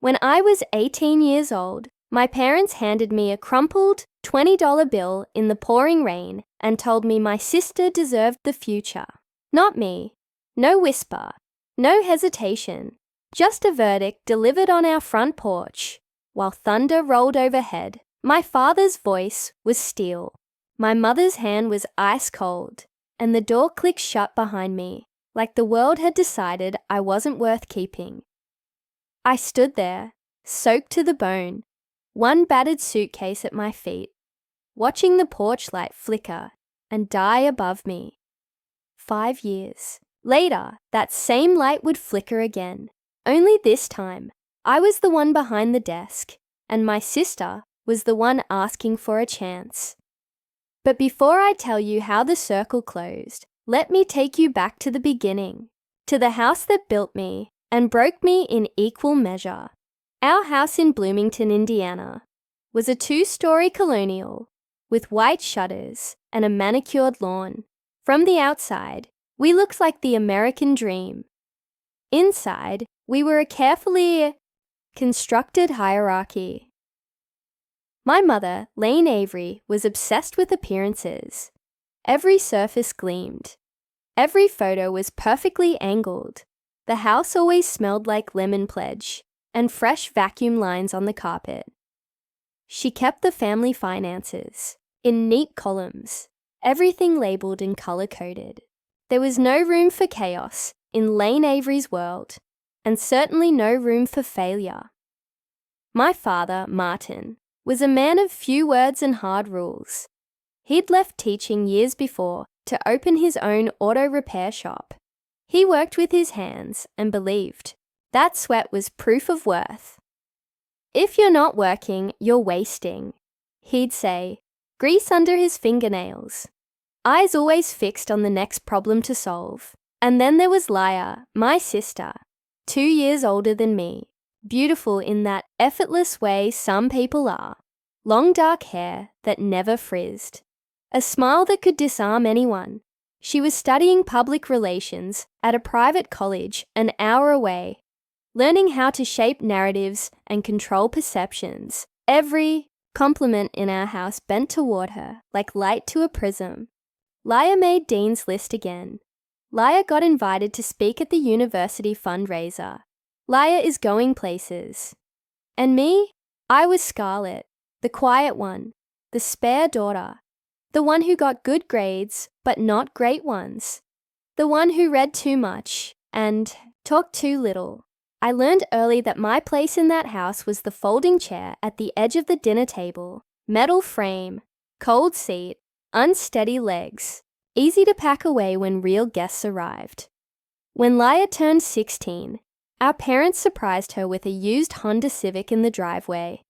When I was 18 years old, my parents handed me a crumpled $20 bill in the pouring rain and told me my sister deserved the future. Not me. No whisper. No hesitation. Just a verdict delivered on our front porch. While thunder rolled overhead, my father's voice was steel. My mother's hand was ice cold, and the door clicked shut behind me, like the world had decided I wasn't worth keeping. I stood there, soaked to the bone, one battered suitcase at my feet, watching the porch light flicker and die above me. 5 years later, that same light would flicker again. Only this time, I was the one behind the desk, and my sister was the one asking for a chance. But before I tell you how the circle closed, let me take you back to the beginning, to the house that built me and broke me in equal measure. Our house in Bloomington, Indiana, was a 2-story colonial with white shutters and a manicured lawn. From the outside, we looked like the American dream. Inside, we were a carefully constructed hierarchy. My mother, Lane Avery, was obsessed with appearances. Every surface gleamed. Every photo was perfectly angled. The house always smelled like lemon pledge and fresh vacuum lines on the carpet. She kept the family finances in neat columns, everything labeled and color-coded. There was no room for chaos in Lane Avery's world, and certainly no room for failure. My father, Martin, was a man of few words and hard rules. He'd left teaching years before to open his own auto repair shop. He worked with his hands and believed that sweat was proof of worth. If you're not working, you're wasting, he'd say, grease under his fingernails, eyes always fixed on the next problem to solve. And then there was Laia, my sister, 2 years older than me, beautiful in that effortless way some people are, long dark hair that never frizzed, a smile that could disarm anyone. She was studying public relations at a private college an hour away, learning how to shape narratives and control perceptions. Every compliment in our house bent toward her like light to a prism. Laia made Dean's List again. Laia got invited to speak at the university fundraiser. Laia is going places. And me? I was Scarlett, the quiet one, the spare daughter, the one who got good grades but not great ones, the one who read too much and talked too little. I learned early that my place in that house was the folding chair at the edge of the dinner table, metal frame, cold seat, unsteady legs, easy to pack away when real guests arrived. When Laia turned 16, our parents surprised her with a used Honda Civic in the driveway,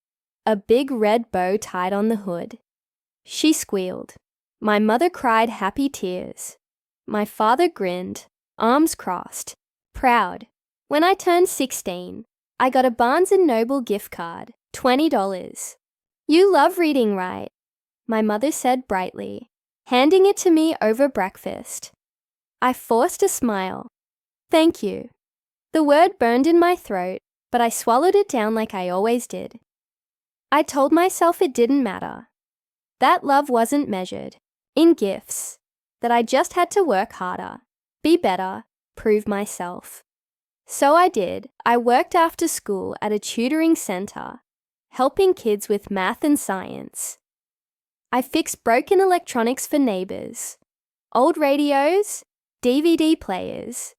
a big red bow tied on the hood. She squealed. My mother cried happy tears. My father grinned, arms crossed, proud. When I turned 16, I got a Barnes & Noble gift card, $20. You love reading, right? My mother said brightly, handing it to me over breakfast. I forced a smile. Thank you. The word burned in my throat, but I swallowed it down like I always did. I told myself it didn't matter. That love wasn't measured in gifts, that I just had to work harder, be better, prove myself. So I did. I worked after school at a tutoring center, helping kids with math and science. I fixed broken electronics for neighbors, old radios, DVD players,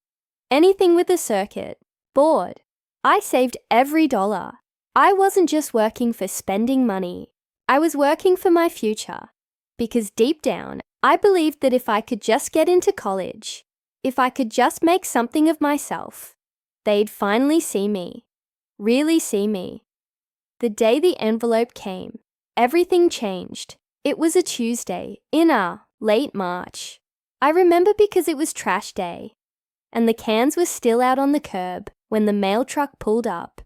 anything with a circuit, board. I saved every dollar. I wasn't just working for spending money. I was working for my future, because deep down, I believed that if I could just get into college, if I could just make something of myself, they'd finally see me, really see me. The day the envelope came, everything changed. It was a Tuesday in late March. I remember because it was trash day, and the cans were still out on the curb when the mail truck pulled up.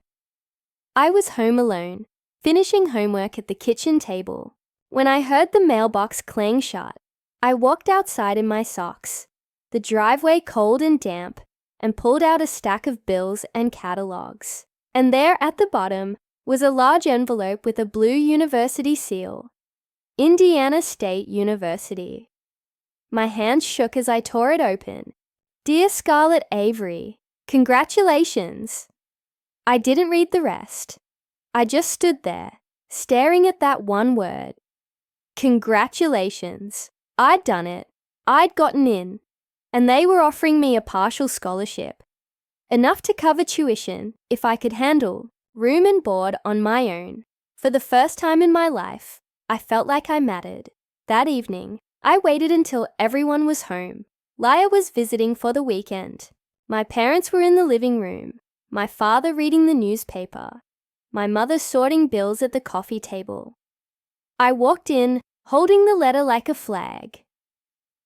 I was home alone, finishing homework at the kitchen table, when I heard the mailbox clang shut. I walked outside in my socks, the driveway cold and damp, and pulled out a stack of bills and catalogs. And there at the bottom was a large envelope with a blue university seal. Indiana State University. My hands shook as I tore it open. Dear Scarlett Avery, congratulations. I didn't read the rest. I just stood there, staring at that one word. Congratulations. I'd done it. I'd gotten in. And they were offering me a partial scholarship. Enough to cover tuition if I could handle room and board on my own. For the first time in my life, I felt like I mattered. That evening, I waited until everyone was home. Leah was visiting for the weekend. My parents were in the living room, my father reading the newspaper, my mother sorting bills at the coffee table. I walked in, holding the letter like a flag.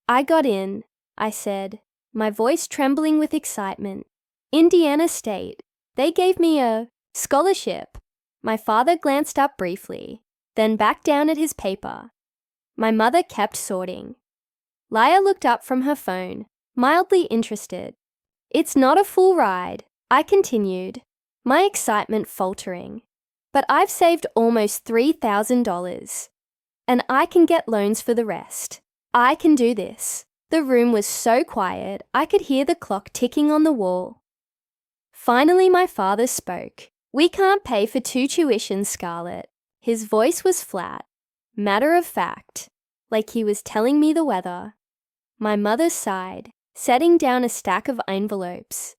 I got in, I said, my voice trembling with excitement. Indiana State. They gave me a scholarship. My father glanced up briefly, then back down at his paper. My mother kept sorting. Leah looked up from her phone, mildly interested. It's not a full ride, I continued, my excitement faltering. But I've saved almost $3,000. And I can get loans for the rest. I can do this. The room was so quiet, I could hear the clock ticking on the wall. Finally, my father spoke. We can't pay for 2 tuitions, Scarlett. His voice was flat, matter of fact, like he was telling me the weather. My mother sighed, setting down a stack of envelopes.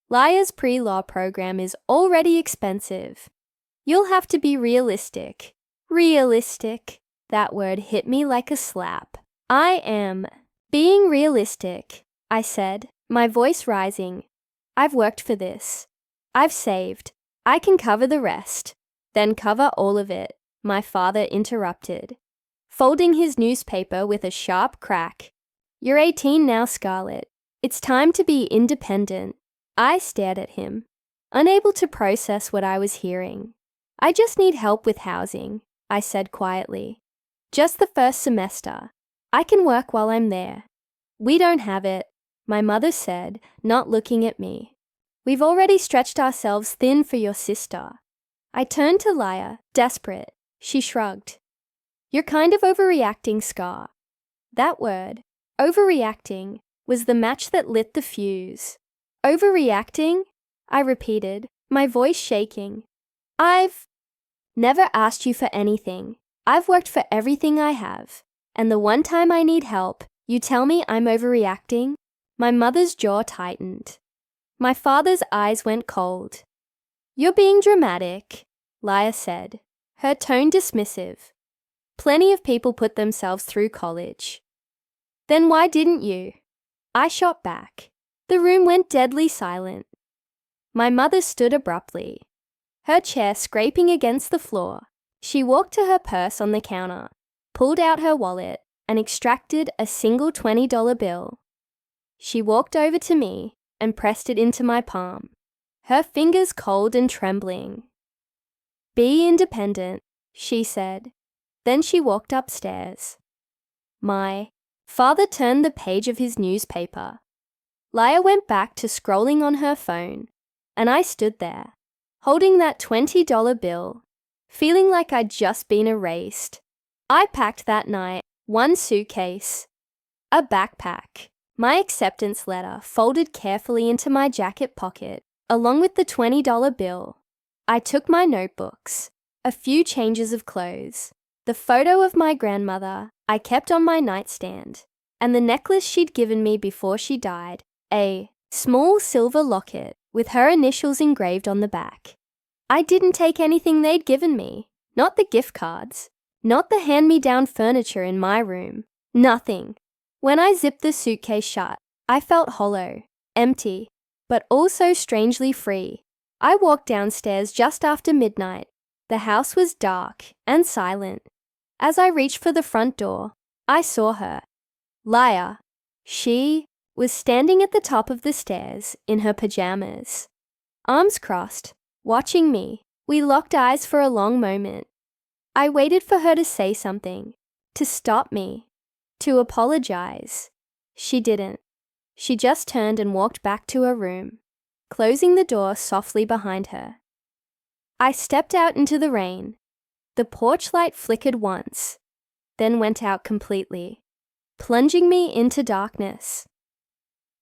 Leah's pre-law program is already expensive. You'll have to be realistic. Realistic. That word hit me like a slap. I am being realistic, I said, my voice rising. I've worked for this. I've saved. I can cover the rest. Then cover all of it, my father interrupted, folding his newspaper with a sharp crack. You're 18 now, Scarlett. It's time to be independent. I stared at him, unable to process what I was hearing. I just need help with housing, I said quietly. Just the first semester. I can work while I'm there. We don't have it, my mother said, not looking at me. We've already stretched ourselves thin for your sister. I turned to Leah, desperate. She shrugged. You're kind of overreacting, Scar. That word, overreacting, was the match that lit the fuse. Overreacting? I repeated, my voice shaking. I've never asked you for anything. I've worked for everything I have. And the one time I need help, you tell me I'm overreacting? My mother's jaw tightened. My father's eyes went cold. You're being dramatic, Leah said, her tone dismissive. Plenty of people put themselves through college. Then why didn't you? I shot back. The room went deadly silent. My mother stood abruptly, her chair scraping against the floor. She walked to her purse on the counter, pulled out her wallet, and extracted a single $20 bill. She walked over to me and pressed it into my palm, her fingers cold and trembling. Be independent, she said. Then she walked upstairs. My father turned the page of his newspaper. Leah went back to scrolling on her phone, and I stood there, holding that $20 bill, feeling like I'd just been erased. I packed that night 1 suitcase, a backpack, my acceptance letter folded carefully into my jacket pocket, along with the $20 bill. I took my notebooks, a few changes of clothes, the photo of my grandmother I kept on my nightstand, and the necklace she'd given me before she died, a small silver locket with her initials engraved on the back. I didn't take anything they'd given me, not the gift cards, not the hand-me-down furniture in my room, nothing. When I zipped the suitcase shut, I felt hollow, empty, but also strangely free. I walked downstairs just after midnight. The house was dark and silent. As I reached for the front door, I saw her. Leah. She was standing at the top of the stairs in her pajamas, arms crossed, watching me. We locked eyes for a long moment. I waited for her to say something, to stop me, to apologize. She didn't. She just turned and walked back to her room, closing the door softly behind her. I stepped out into the rain. The porch light flickered once, then went out completely, plunging me into darkness.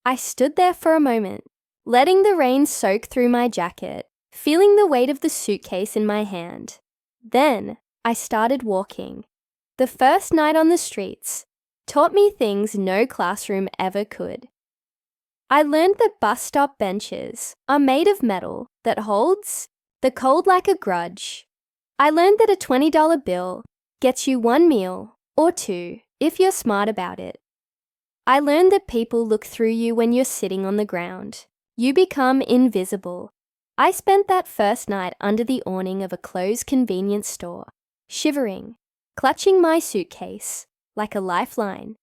I stood there for a moment, letting the rain soak through my jacket, feeling the weight of the suitcase in my hand. Then I started walking. The first night on the streets taught me things no classroom ever could. I learned that bus stop benches are made of metal that holds the cold like a grudge. I learned that a $20 bill gets you one meal or two if you're smart about it. I learned that people look through you when you're sitting on the ground. You become invisible. I spent that first night under the awning of a closed convenience store, shivering, clutching my suitcase like a lifeline.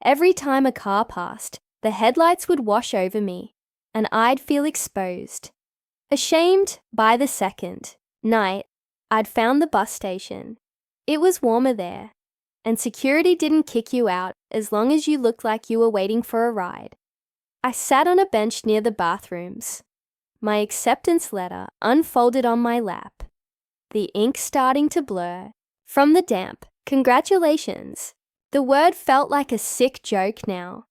Every time a car passed, the headlights would wash over me, and I'd feel exposed. Ashamed by the second night, I'd found the bus station. It was warmer there, and security didn't kick you out as long as you looked like you were waiting for a ride. I sat on a bench near the bathrooms, my acceptance letter unfolded on my lap, the ink starting to blur from the damp. Congratulations. The word felt like a sick joke now.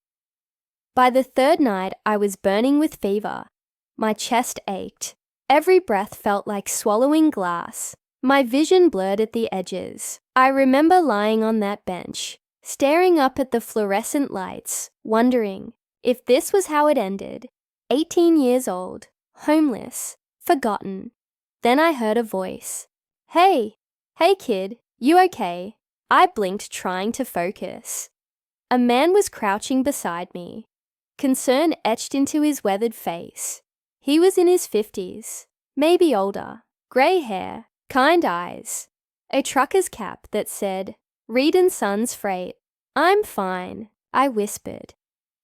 By the third night, I was burning with fever. My chest ached. Every breath felt like swallowing glass. My vision blurred at the edges. I remember lying on that bench, staring up at the fluorescent lights, wondering if this was how it ended. 18 years old, homeless, forgotten. Then I heard a voice. Hey kid, you okay? I blinked, trying to focus. A man was crouching beside me, concern etched into his weathered face. He was in his 50s, maybe older, grey hair, kind eyes, a trucker's cap that said, Reed and Sons Freight. I'm fine, I whispered,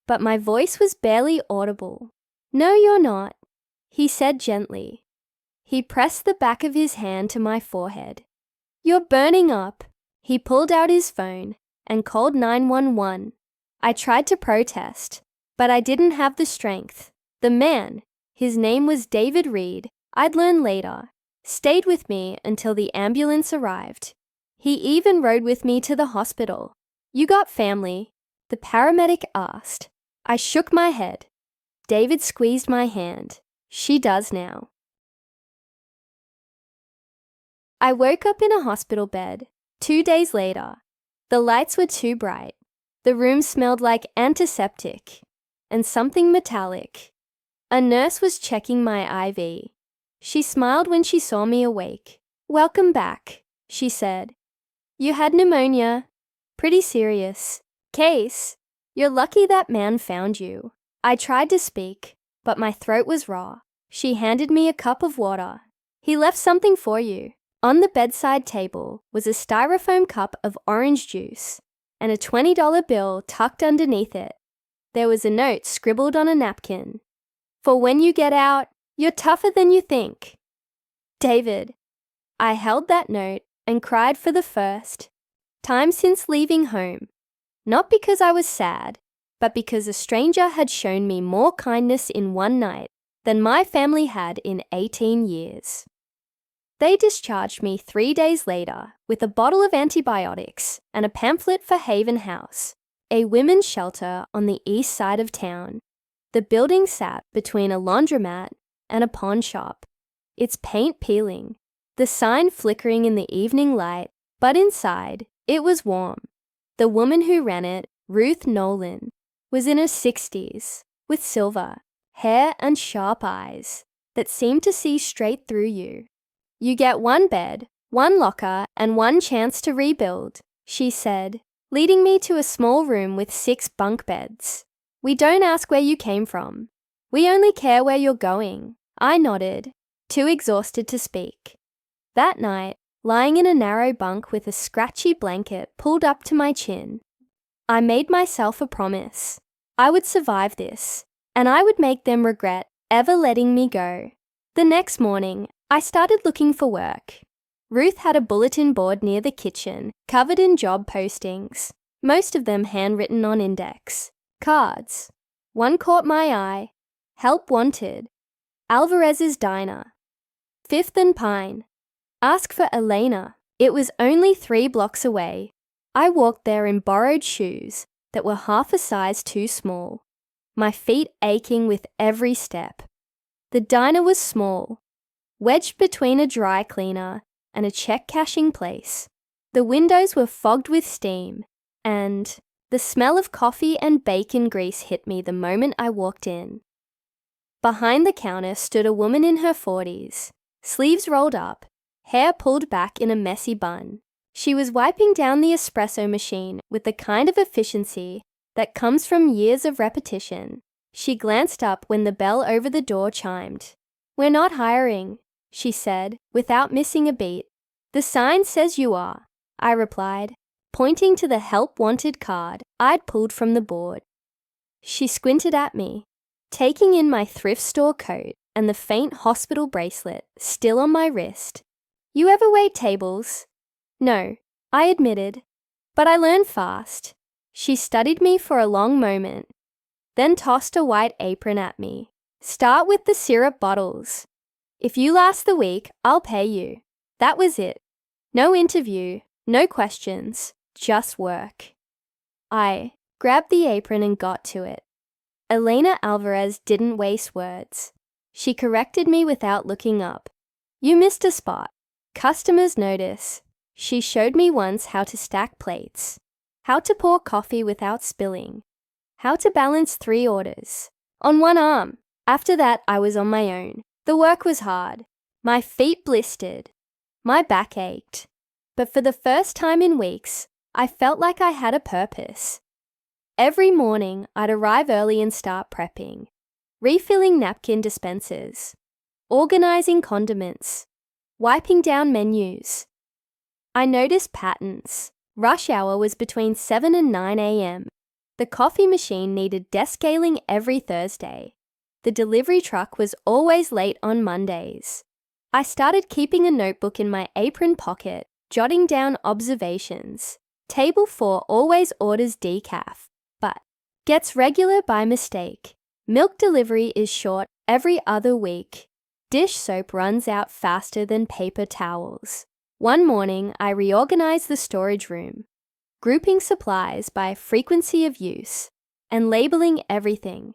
but my voice was barely audible. No, you're not, he said gently. He pressed the back of his hand to my forehead. You're burning up. He pulled out his phone and called 911. I tried to protest, but I didn't have the strength. The man, his name was David Reed, I'd learn later, stayed with me until the ambulance arrived. He even rode with me to the hospital. You got family? The paramedic asked. I shook my head. David squeezed my hand. She does now. I woke up in a hospital bed. 2 days later. The lights were too bright. The room smelled like antiseptic and something metallic. A nurse was checking my IV. She smiled when she saw me awake. Welcome back, she said. You had pneumonia. Pretty serious case. You're lucky that man found you. I tried to speak, but my throat was raw. She handed me a cup of water. He left something for you. On the bedside table was a styrofoam cup of orange juice and a $20 bill tucked underneath it. There was a note scribbled on a napkin. For when you get out, you're tougher than you think. David. I held that note and cried for the first time since leaving home. Not because I was sad, but because a stranger had shown me more kindness in one night than my family had in 18 years. They discharged me 3 days later with a bottle of antibiotics and a pamphlet for Haven House, a women's shelter on the east side of town. The building sat between a laundromat and a pawn shop, its paint peeling, the sign flickering in the evening light, but inside, it was warm. The woman who ran it, Ruth Nolan, was in her 60s, with silver hair and sharp eyes that seemed to see straight through you. You get one bed, one locker, and one chance to rebuild, she said, leading me to a small room with 6 bunk beds. We don't ask where you came from. We only care where you're going. I nodded, too exhausted to speak. That night, lying in a narrow bunk with a scratchy blanket pulled up to my chin, I made myself a promise. I would survive this, and I would make them regret ever letting me go. The next morning, I started looking for work. Ruth had a bulletin board near the kitchen, covered in job postings, most of them handwritten on index cards. One caught my eye. Help wanted. Alvarez's Diner. 5th and Pine. Ask for Elena. It was only 3 blocks away. I walked there in borrowed shoes that were half a size too small, my feet aching with every step. The diner was small, wedged between a dry cleaner and a check cashing place. The windows were fogged with steam, and the smell of coffee and bacon grease hit me the moment I walked in. Behind the counter stood a woman in her 40s, sleeves rolled up, hair pulled back in a messy bun. She was wiping down the espresso machine with the kind of efficiency that comes from years of repetition. She glanced up when the bell over the door chimed. "We're not hiring," she said, without missing a beat. "The sign says you are," I replied, pointing to the help wanted card I'd pulled from the board. She squinted at me, taking in my thrift store coat and the faint hospital bracelet still on my wrist. "You ever wait tables?" "No," I admitted, "but I learned fast." She studied me for a long moment, then tossed a white apron at me. "Start with the syrup bottles. If you last the week, I'll pay you." That was it. No interview, no questions, just work. I grabbed the apron and got to it. Elena Alvarez didn't waste words. She corrected me without looking up. "You missed a spot. Customers notice." She showed me once how to stack plates, how to pour coffee without spilling, how to balance 3 orders on one arm. After that, I was on my own. The work was hard. My feet blistered. My back ached. But for the first time in weeks, I felt like I had a purpose. Every morning, I'd arrive early and start prepping, refilling napkin dispensers, organizing condiments, wiping down menus. I noticed patterns. Rush hour was between 7 and 9 a.m. The coffee machine needed desk scaling every Thursday. The delivery truck was always late on Mondays. I started keeping a notebook in my apron pocket, jotting down observations. Table 4 always orders decaf, but gets regular by mistake. Milk delivery is short every other week. Dish soap runs out faster than paper towels. One morning, I reorganized the storage room, grouping supplies by frequency of use and labeling everything.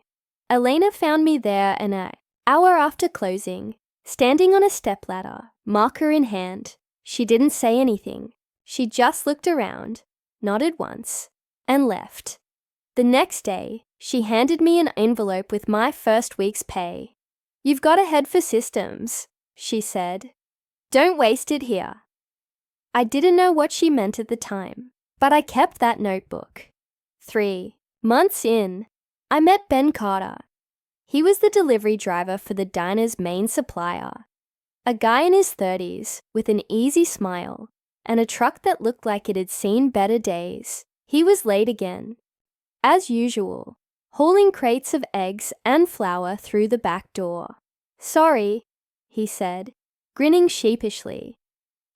Elena found me there an hour after closing, standing on a stepladder, marker in hand. She didn't say anything. She just looked around, nodded once, and left. The next day, she handed me an envelope with my first week's pay. "You've got a head for systems," she said. "Don't waste it here." I didn't know what she meant at the time, but I kept that notebook. 3 months in, I met Ben Carter. He was the delivery driver for the diner's main supplier. A guy in his 30s with an easy smile and a truck that looked like it had seen better days. He was late again, as usual, hauling crates of eggs and flour through the back door. "Sorry," he said, grinning sheepishly.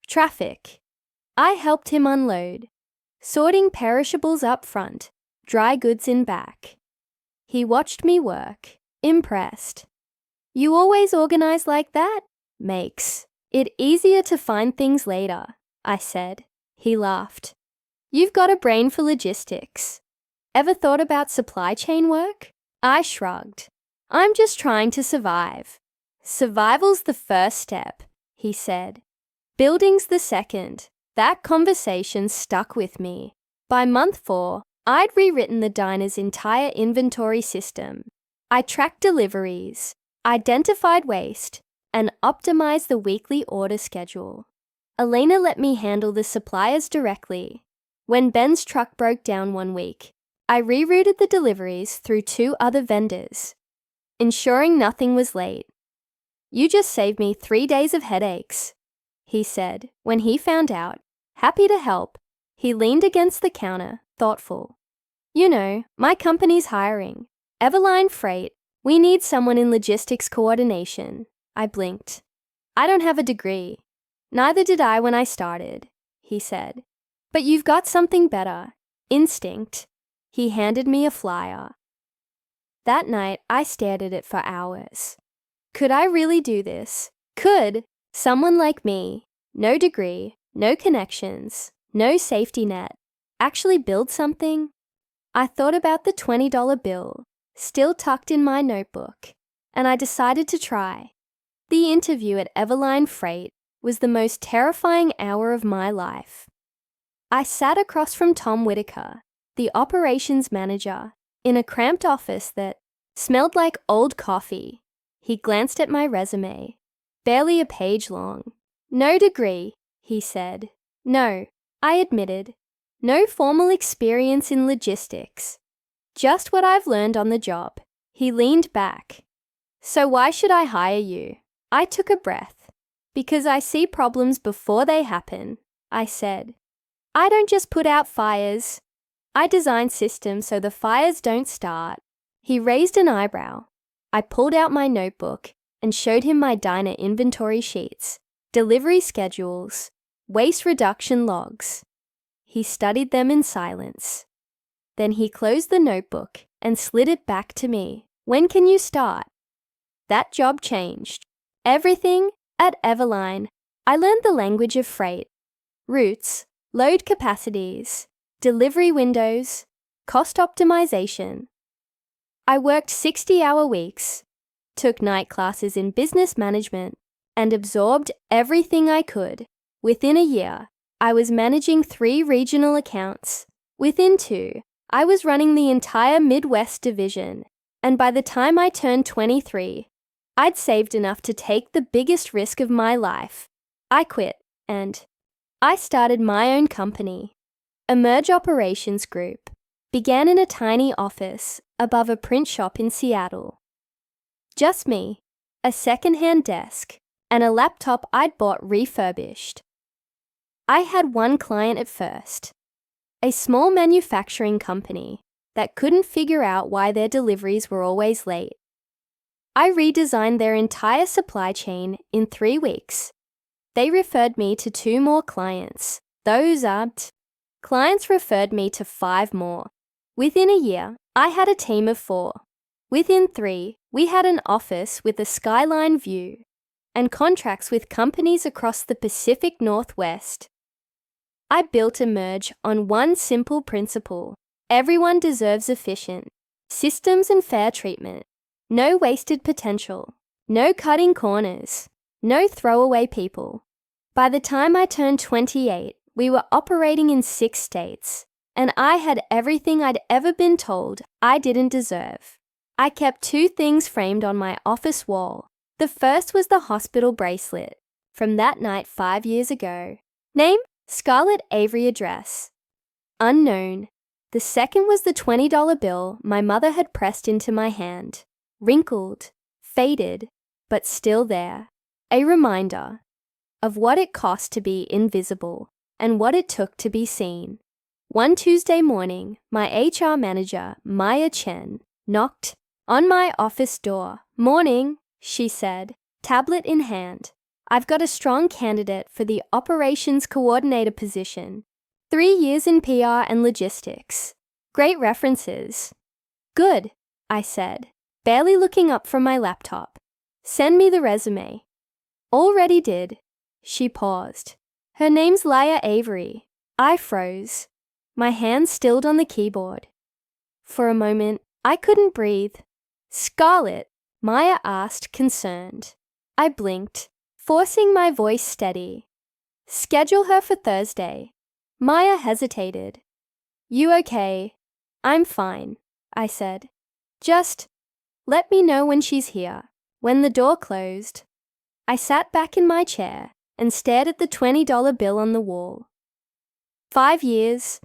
"Traffic." I helped him unload, sorting perishables up front, dry goods in back. He watched me work, impressed. "You always organize like that? Makes it easier to find things later," I said. He laughed. "You've got a brain for logistics. Ever thought about supply chain work?" I shrugged. "I'm just trying to survive." "Survival's the first step," he said. "Building's the second." That conversation stuck with me. By month 4, I'd rewritten the diner's entire inventory system. I tracked deliveries, identified waste, and optimized the weekly order schedule. Elena let me handle the suppliers directly. When Ben's truck broke down one week, I rerouted the deliveries through 2 other vendors, ensuring nothing was late. "You just saved me 3 days of headaches," he said when he found out. Happy to help, he leaned against the counter, thoughtful. "You know, my company's hiring. Everline Freight. We need someone in logistics coordination." I blinked. "I don't have a degree." "Neither did I when I started," he said. "But you've got something better. Instinct." He handed me a flyer. That night, I stared at it for hours. Could I really do this? Could Someone like me, no degree, no connections, no safety net, actually build something? I thought about the $20 bill, still tucked in my notebook, and I decided to try. The interview at Everline Freight was the most terrifying hour of my life. I sat across from Tom Whitaker, the operations manager, in a cramped office that smelled like old coffee. He glanced at my resume, barely a page long. No degree, he said. No, I admitted. No formal experience in logistics. Just what I've learned on the job. He leaned back. So why should I hire you? I took a breath. Because I see problems before they happen, I said. I don't just put out fires. I design systems so the fires don't start. He raised an eyebrow. I pulled out my notebook and showed him my diner inventory sheets, delivery schedules, waste reduction logs. He studied them in silence. Then he closed the notebook and slid it back to me. When can you start? That job changed. Everything at Everline. I learned the language of freight. Routes, load capacities, delivery windows, cost optimization. I worked 60-hour weeks, took night classes in business management, and absorbed everything I could. Within a year, I was managing 3 regional accounts. Within 2, I was running the entire Midwest division, and by the time I turned 23, I'd saved enough to take the biggest risk of my life. I quit, and I started my own company. Emerge Operations Group began in a tiny office above a print shop in Seattle. Just me, a second-hand desk, and a laptop I'd bought refurbished. I had one client at first, a small manufacturing company that couldn't figure out why their deliveries were always late. I redesigned their entire supply chain in 3 weeks. They referred me to 2 more clients. Clients referred me to 5 more. Within a year, I had a team of 4. Within 3, we had an office with a skyline view and contracts with companies across the Pacific Northwest. I built Emerge on one simple principle. Everyone deserves efficient systems and fair treatment. No wasted potential. No cutting corners. No throwaway people. By the time I turned 28, we were operating in 6 states, and I had everything I'd ever been told I didn't deserve. I kept 2 things framed on my office wall. The first was the hospital bracelet from that night 5 years ago. Name? Scarlett Avery. Address? Unknown. The second was the $20 bill my mother had pressed into my hand. Wrinkled, faded, but still there. A reminder of what it cost to be invisible and what it took to be seen. One Tuesday morning, my HR manager, Maya Chen, knocked on my office door. Morning, she said, tablet in hand. I've got a strong candidate for the operations coordinator position. 3 years in PR and logistics. Great references. Good, I said, barely looking up from my laptop. Send me the resume. Already did. She paused. Her name's Leah Avery. I froze. My hands stilled on the keyboard. For a moment, I couldn't breathe. Scarlett? Maya asked, concerned. I blinked, forcing my voice steady. Schedule her for Thursday. Maya hesitated. You okay? I'm fine, I said. Just let me know when she's here. When the door closed, I sat back in my chair and stared at the $20 bill on the wall. 5 years.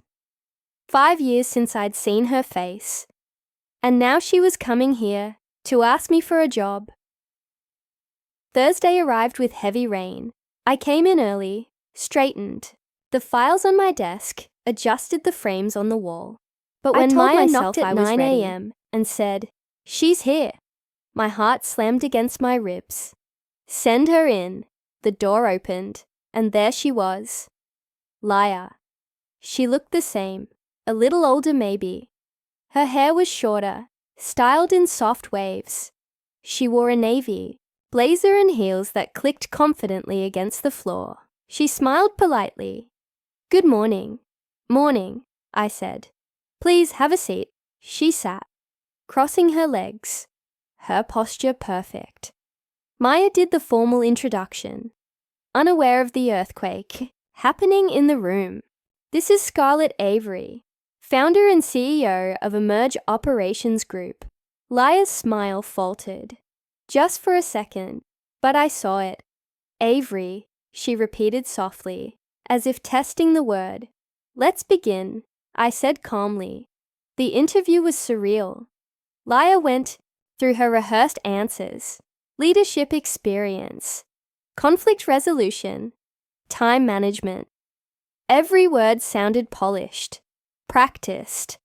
5 years since I'd seen her face. And now she was coming here to ask me for a job. Thursday arrived with heavy rain. I came in early, straightened the files on my desk, adjusted the frames on the wall. But when Maya knocked at 9 a.m. and said, "She's here," my heart slammed against my ribs. Send her in. The door opened, and there she was. Leah. She looked the same, a little older maybe. Her hair was shorter, styled in soft waves. She wore a navy, blazer and heels that clicked confidently against the floor. She smiled politely. "Good morning." "Morning," I said. "Please have a seat." She sat, crossing her legs, her posture perfect. Maya did the formal introduction, unaware of the earthquake happening in the room. "This is Scarlett Avery, founder and CEO of Emerge Operations Group." Laya's smile faltered, just for a second, but I saw it. "Avery," she repeated softly, as if testing the word. "Let's begin," I said calmly. The interview was surreal. Laya went through her rehearsed answers: leadership experience, conflict resolution, time management. Every word sounded polished, practiced.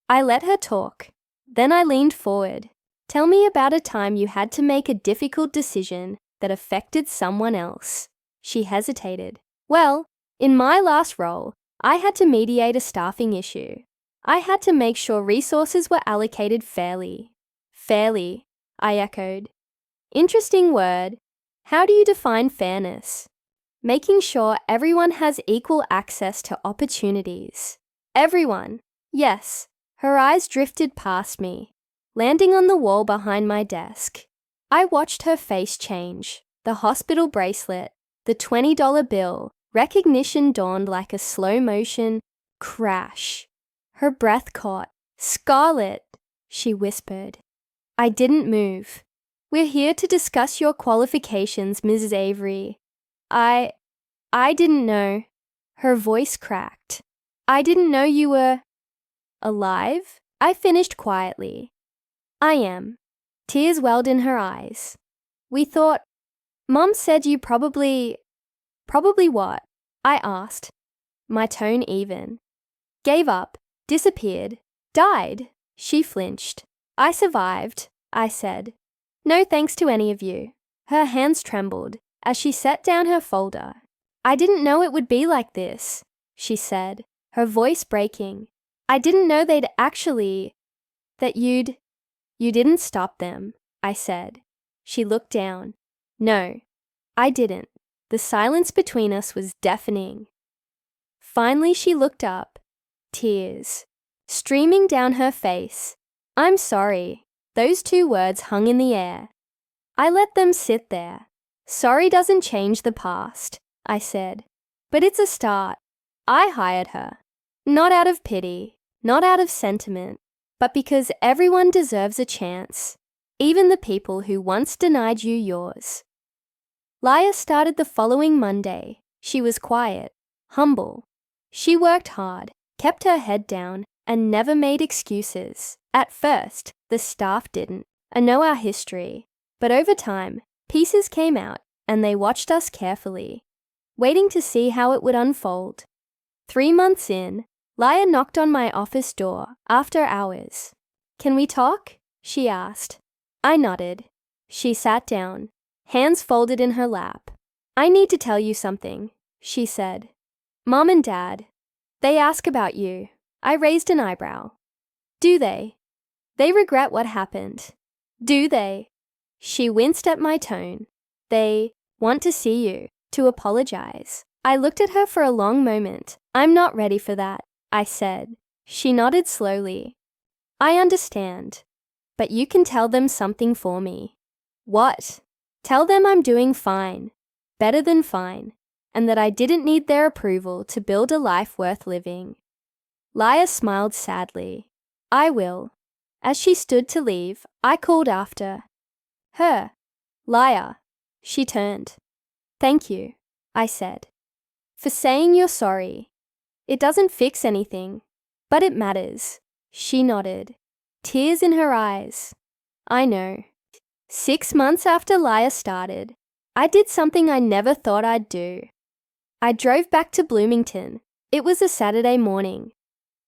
I let her talk. Then I leaned forward. "Tell me about a time you had to make a difficult decision that affected someone else." She hesitated. "Well, in my last role, I had to mediate a staffing issue. I had to make sure resources were allocated fairly." "Fairly," I echoed. "Interesting word. How do you define fairness?" "Making sure everyone has equal access to opportunities." "Everyone." "Yes." Her eyes drifted past me, landing on the wall behind my desk. I watched her face change. The hospital bracelet, the $20 bill, recognition dawned like a slow-motion crash. Her breath caught. "Scarlett," she whispered. I didn't move. "We're here to discuss your qualifications, Mrs. Avery." I didn't know." Her voice cracked. "I didn't know you were alive?" I finished quietly. "I am." Tears welled in her eyes. "We thought, Mom said you probably what?" I asked, my tone even. "Gave up, disappeared, died." She flinched. "I survived," I said. "No thanks to any of you." Her hands trembled as she set down her folder. "I didn't know it would be like this," she said, her voice breaking. "I didn't know that you didn't stop them," I said. She looked down. "No, I didn't." The silence between us was deafening. Finally, she looked up, tears streaming down her face. "I'm sorry." Those two words hung in the air. I let them sit there. "Sorry doesn't change the past," I said. "But it's a start." I hired her. Not out of pity, not out of sentiment, but because everyone deserves a chance, even the people who once denied you yours. Laya started the following Monday. She was quiet, humble. She worked hard, kept her head down, and never made excuses. At first, the staff didn't. I know our history. But over time, pieces came out, and they watched us carefully, waiting to see how it would unfold. 3 months in, Laya knocked on my office door after hours. "Can we talk?" she asked. I nodded. She sat down, hands folded in her lap. "I need to tell you something," she said. "Mom and Dad, they ask about you." I raised an eyebrow. "Do they? They regret what happened. Do they?" She winced at my tone. "They want to see you, to apologize." I looked at her for a long moment. "I'm not ready for that," I said. She nodded slowly. "I understand. But you can tell them something for me." "What?" "Tell them I'm doing fine, better than fine, and that I didn't need their approval to build a life worth living." Laya smiled sadly. "I will." As she stood to leave, I called after her. "Laya." She turned. "Thank you," I said, "for saying you're sorry. It doesn't fix anything, but it matters." She nodded, tears in her eyes. "I know." 6 months after Laya started, I did something I never thought I'd do. I drove back to Bloomington. It was a Saturday morning.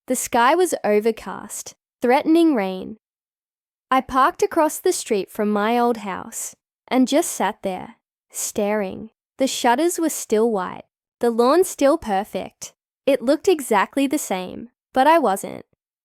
The sky was overcast, threatening rain. I parked across the street from my old house and just sat there, staring. The shutters were still white, the lawn still perfect. It looked exactly the same, but I wasn't.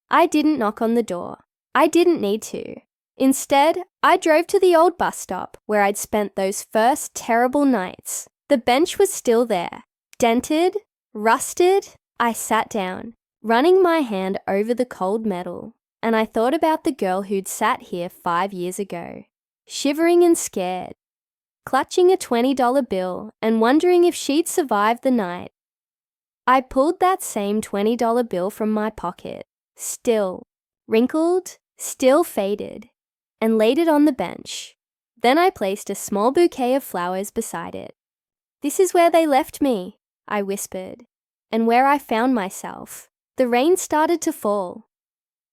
I didn't knock on the door. I didn't need to. Instead, I drove to the old bus stop where I'd spent those first terrible nights. The bench was still there, dented, rusted. I sat down, running my hand over the cold metal, and I thought about the girl who'd sat here 5 years ago, shivering and scared, clutching a $20 bill and wondering if she'd survive the night. I pulled that same $20 bill from my pocket, still wrinkled, still faded, and laid it on the bench. Then I placed a small bouquet of flowers beside it. "This is where they left me," I whispered, "and where I found myself." The rain started to fall.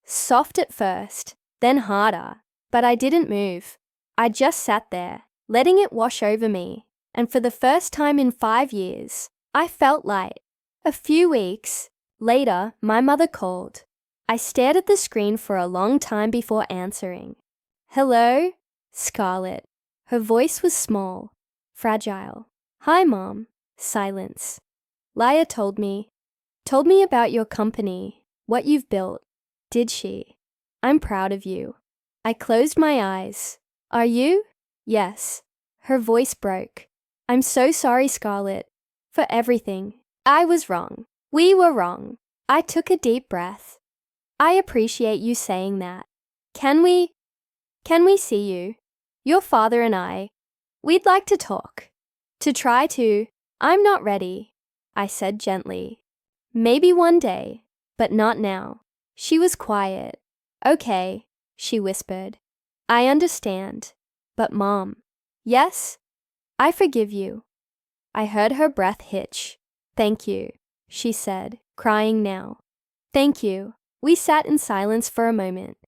Soft at first, then harder, but I didn't move. I just sat there, letting it wash over me, and for the first time in 5 years, I felt light. A few weeks later, my mother called. I stared at the screen for a long time before answering. "Hello?" Scarlett. Her voice was small, fragile. "Hi, Mom." Silence. "Leah told me about your company, what you've built." "Did she? I'm proud of you." I closed my eyes. "Are you?" "Yes." Her voice broke. "I'm so sorry, Scarlett, for everything. I was wrong. We were wrong." I took a deep breath. "I appreciate you saying that. Can we see you? Your father and I, we'd like to talk. To try to." "I'm not ready," I said gently. "Maybe one day, but not now." She was quiet. "Okay," she whispered. "I understand. But Mom." "Yes? I forgive you." I heard her breath hitch. "Thank you," she said, crying now. "Thank you." We sat in silence for a moment.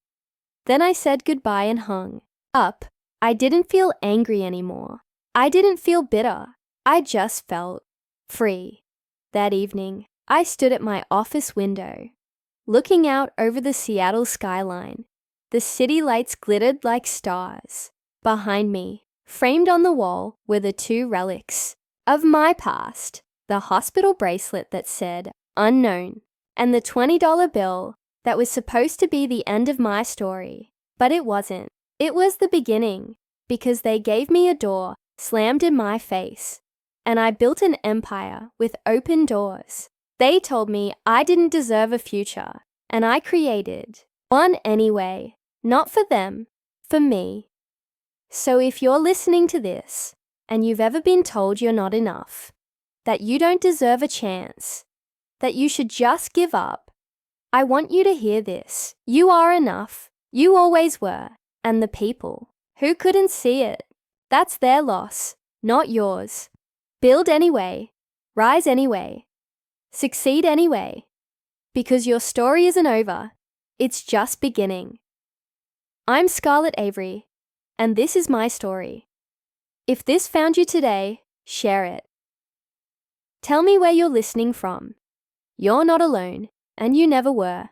Then I said goodbye and hung up. I didn't feel angry anymore. I didn't feel bitter. I just felt free. That evening, I stood at my office window, looking out over the Seattle skyline. The city lights glittered like stars. Behind me, framed on the wall, were the 2 relics of my past: the hospital bracelet that said unknown, and the $20 bill that was supposed to be the end of my story. But it wasn't. It was the beginning, because they gave me a door slammed in my face, and I built an empire with open doors. They told me I didn't deserve a future, and I created one anyway, not for them, for me. So if you're listening to this, and you've ever been told you're not enough, that you don't deserve a chance, that you should just give up, I want you to hear this. You are enough. You always were. And the people who couldn't see it, that's their loss, not yours. Build anyway. Rise anyway. Succeed anyway. Because your story isn't over. It's just beginning. I'm Scarlett Avery, and this is my story. If this found you today, share it. Tell me where you're listening from. You're not alone, and you never were.